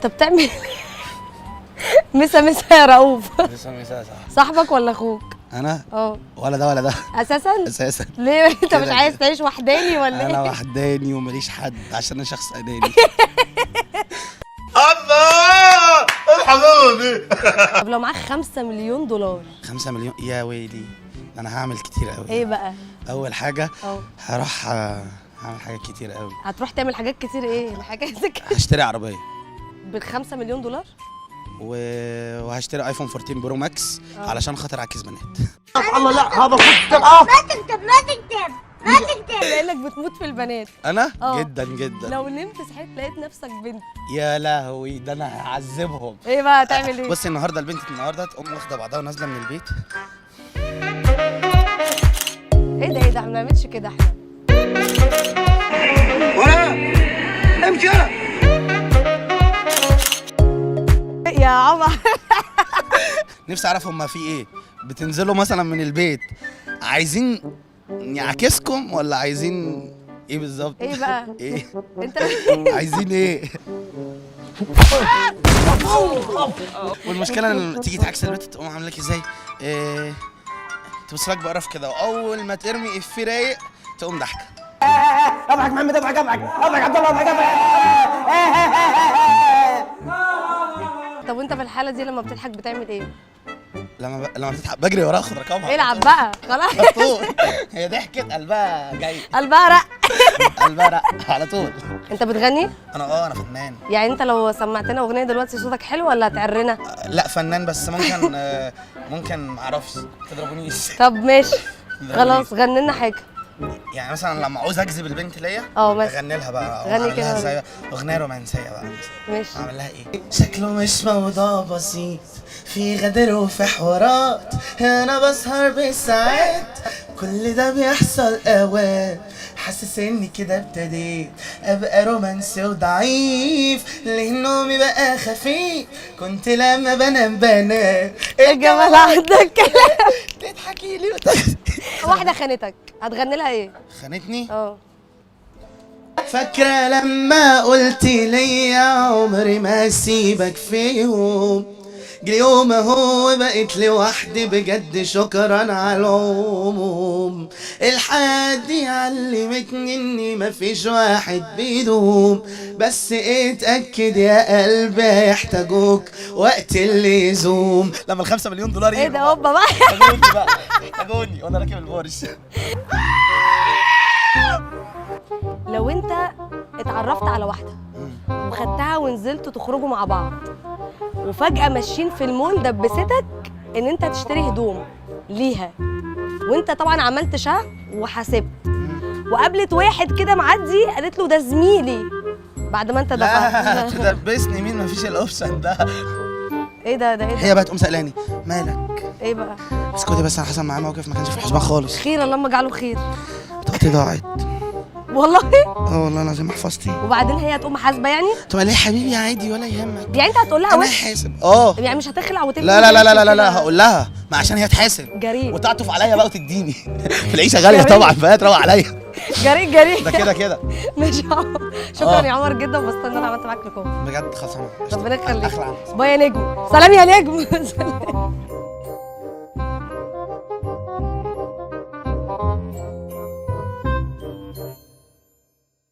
انت بتعمل مسا مسا يا رؤوف. مسا مسا صح. صاحبك ولا اخوك؟ انا؟ اه. ولا ده ولا ده اساسا؟ اساسا. ليه انت مش كده عايز كده. تعيش وحداني ولا انا ايه؟ وحداني وماليش حد عشان انا شخص اناني. الله الحمام دي. طب لو معاك 5 مليون دولار 5 مليون يا ويلي، انا هعمل كتير قوي. ايه بقى؟ اول حاجه اه. هروح هعمل حاجات كتير قوي. هتروح تعمل حاجات كتير ايه؟ الحاجات دي هشتري عربيه ب5 مليون دولار؟ وهشتري ايفون 14 برو ماكس علشان خاطر اعكس بنات. الله لا هذا كتب ما تكتب ما تكتب ما تكتب. لانك بتموت في البنات. انا اه. جدا جدا. لو نمت صحيت لقيت نفسك بنت، يا لهوي ده انا هعذبهم. ايه بقى هتعمل ايه؟ بصي النهارده البنت النهارده تقوم واخده بعضها ونازله من البيت. ايه ده احنا ما بنعملش كده احنا. ولا امشي يا عمر. نفسي اعرف هما في ايه. بتنزلوا مثلا من البيت عايزين يعكسكم ولا عايزين ايه بالظبط؟ ايه بقى؟ ايه؟ انت عايزين ايه؟ والمشكله ان تيجي تعكس البيت تقوم عامله لك ازاي؟ تبص لك بقرف كده، واول ما ترمي افيه رايق تقوم ضحكه. ابعك محمد ابعك عبد الله ابعك. طب وانت في الحاله دي لما بتضحك بتعمل ايه؟ لما بتضحك بجري وراها اخد رقمها. العب بقى خلاص. على طول. هي ضحكت قلبها جاي. قلبها رق. قلبها رق على طول. انت بتغني؟ انا فنان. يعني انت لو سمعتنا اغنيه دلوقتي صوتك حلو ولا هتعرنا؟ لا فنان بس ممكن معرفش تضربونيش. طب ماشي خلاص غني لنا حاجه. يعني مثلا لما عاوز اجذب البنت ليا ماشي. اغني لها بقى، غني أعمل لها كده. زي اغنيه رومانسيه بقى. ماشي. اعمل لها ايه؟ شكله مش موضوع بسيط، في غدر وفي حوارات، انا بسهر بالساعات، كل ده بيحصل اوقات، حاسس اني كده ابتديت ابقى رومانسي وضعيف، ليه نومي بقى خفيف، كنت لما بنام الجمال عندك. تضحكي لي واحده خانتك هتغني لها ايه؟ خانتني؟ اه. فاكرة لما قلت لي عمري ما اسيبك في يوم، جه يوم اهو بقيت لوحدي بجد، شكرا على العموم، الحياة دي علمتني اني مفيش واحد بيدوم، بس اتأكد يا قلبي يحتاجوك وقت اللي يزوم. لما ال5 مليون دولار ايه ده هوبا بقى. يحتاجوني وانا راكب البورش. لو انت اتعرفت على واحده وخدتها ونزلتوا تخرجوا مع بعض، وفجأة ماشيين في المول دبستك ان انت تشتري هدوم ليها، وانت طبعا عملت شهر وحاسبت، وقابلت واحد كده معدي قالت له ده زميلي بعد ما انت لا دفعت. تدبسني مين؟ مفيش الاوبشن ده. ايه ده ايه ده؟ هي بقى تقوم سألاني مالك؟ ايه بقى؟ اسكتي بس، انا حصل معايا موقف ما كانش في الحسبان خالص. خير اللهم اجعله خير. بطاقتي ضاعت. والله؟ والله العظيم محفظتي. وبعدين هي هتقوم حاسبه يعني؟ تقول لي حبيبي عادي ولا يهمك. يعني انت هتقول لها انا وش؟ حاسب. يعني مش هتخلع وتمشي؟ لا هقول لها ما عشان هي تحاسب. جريء. وتعطف عليا بقى وتديني. العيشه غاليه طبعا فهي تروق عليا. جريء. ده كده. ماشي يا عمر. شكرا يا عمر جدا، وبستنى انا عملت معاك لقاء. بجد خلصانه. ربنا يخليك. اخلع. باي يا نجم. سلام يا نجم. سلام.